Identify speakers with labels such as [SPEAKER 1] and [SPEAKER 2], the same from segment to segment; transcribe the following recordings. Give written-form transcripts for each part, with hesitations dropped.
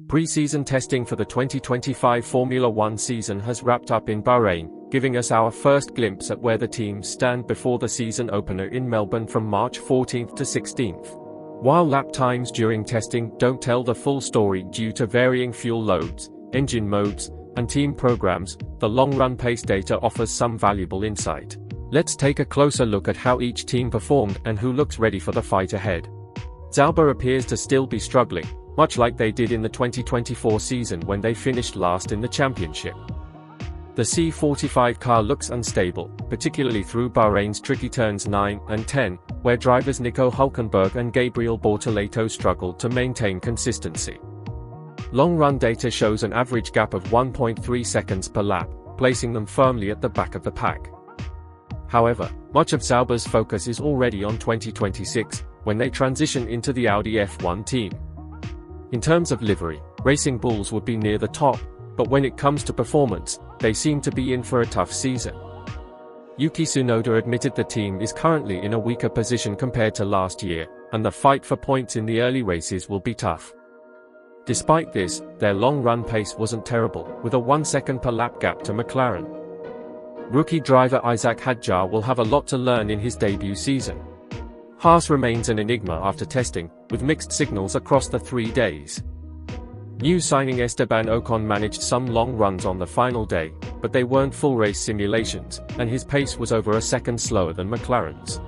[SPEAKER 1] Pre-season testing for the 2025 Formula One season has wrapped up in Bahrain, giving us our first glimpse at where the teams stand before the season opener in Melbourne from March 14th to 16th. While lap times during testing don't tell the full story due to varying fuel loads, engine modes, and team programs, the long-run pace data offers some valuable insight. Let's take a closer look at how each team performed and who looks ready for the fight ahead. Sauber appears to still be struggling, much like they did in the 2024 season when they finished last in the championship. The C45 car looks unstable, particularly through Bahrain's tricky turns 9 and 10, where drivers Nico Hülkenberg and Gabriel Bortoleto struggled to maintain consistency. Long-run data shows an average gap of 1.3 seconds per lap, placing them firmly at the back of the pack. However, much of Sauber's focus is already on 2026, when they transition into the Audi F1 team. In terms of livery, Racing Bulls would be near the top, but when it comes to performance, they seem to be in for a tough season. Yuki Tsunoda admitted the team is currently in a weaker position compared to last year, and the fight for points in the early races will be tough. Despite this, their long-run pace wasn't terrible, with a 1 second per lap gap to McLaren. Rookie driver Isaac Hadjar will have a lot to learn in his debut season. Haas remains an enigma after testing, with mixed signals across the 3 days. New signing Esteban Ocon managed some long runs on the final day, but they weren't full race simulations, and his pace was over a second slower than McLaren's.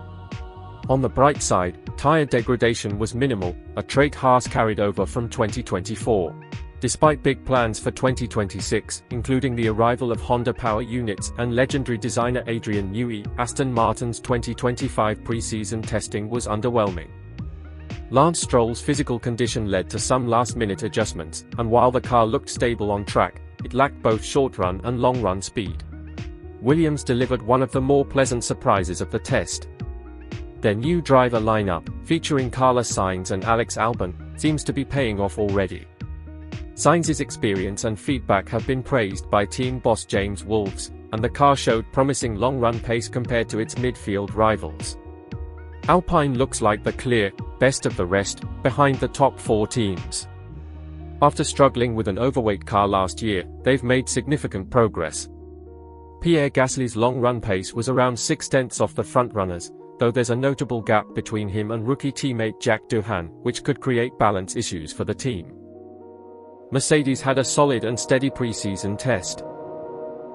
[SPEAKER 1] On the bright side, tyre degradation was minimal, a trait Haas carried over from 2024. Despite big plans for 2026, including the arrival of Honda power units and legendary designer Adrian Newey, Aston Martin's 2025 pre-season testing was underwhelming. Lance Stroll's physical condition led to some last-minute adjustments, and while the car looked stable on track, it lacked both short-run and long-run speed. Williams delivered one of the more pleasant surprises of the test. Their new driver lineup, featuring Carlos Sainz and Alex Albon, seems to be paying off already. Sainz's experience and feedback have been praised by team boss James Wolves, and the car showed promising long-run pace compared to its midfield rivals. Alpine looks like the clear best of the rest, behind the top 4 teams. After struggling with an overweight car last year, they've made significant progress. Pierre Gasly's long-run pace was around 0.6 off the frontrunners, though there's a notable gap between him and rookie teammate Jack Doohan, which could create balance issues for the team. Mercedes had a solid and steady pre-season test.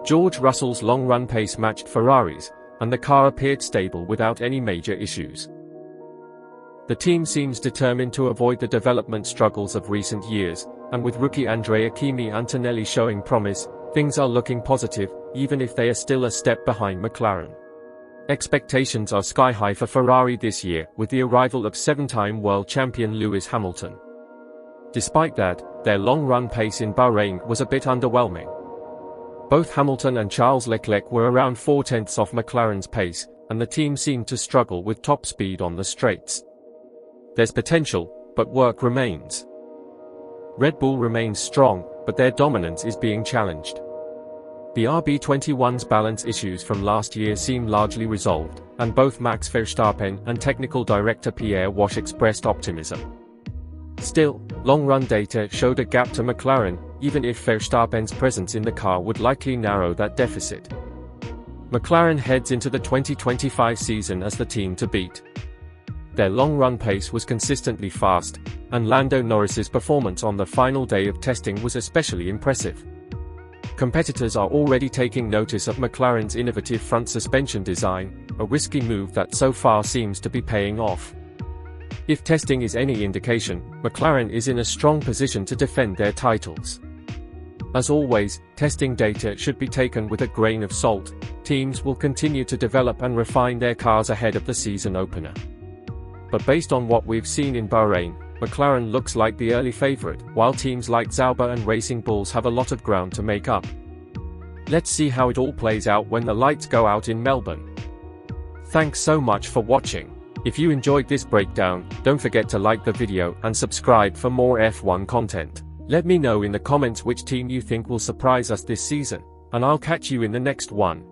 [SPEAKER 1] George Russell's long-run pace matched Ferrari's, and the car appeared stable without any major issues. The team seems determined to avoid the development struggles of recent years, and with rookie Andrea Kimi Antonelli showing promise, things are looking positive, even if they are still a step behind McLaren. Expectations are sky-high for Ferrari this year, with the arrival of 7-time world champion Lewis Hamilton. Despite that, their long-run pace in Bahrain was a bit underwhelming. Both Hamilton and Charles Leclerc were around 0.4 off McLaren's pace, and the team seemed to struggle with top speed on the straights. There's potential, but work remains. Red Bull remains strong, but their dominance is being challenged. The RB21's balance issues from last year seem largely resolved, and both Max Verstappen and technical director Pierre Wash expressed optimism. Still, long-run data showed a gap to McLaren, even if Verstappen's presence in the car would likely narrow that deficit. McLaren heads into the 2025 season as the team to beat. Their long-run pace was consistently fast, and Lando Norris's performance on the final day of testing was especially impressive. Competitors are already taking notice of McLaren's innovative front suspension design, a risky move that so far seems to be paying off. If testing is any indication, McLaren is in a strong position to defend their titles. As always, testing data should be taken with a grain of salt. Teams will continue to develop and refine their cars ahead of the season opener. But based on what we've seen in Bahrain, McLaren looks like the early favorite, while teams like Sauber and Racing Bulls have a lot of ground to make up. Let's see how it all plays out when the lights go out in Melbourne. Thanks so much for watching. If you enjoyed this breakdown, don't forget to like the video and subscribe for more F1 content. Let me know in the comments which team you think will surprise us this season, and I'll catch you in the next one.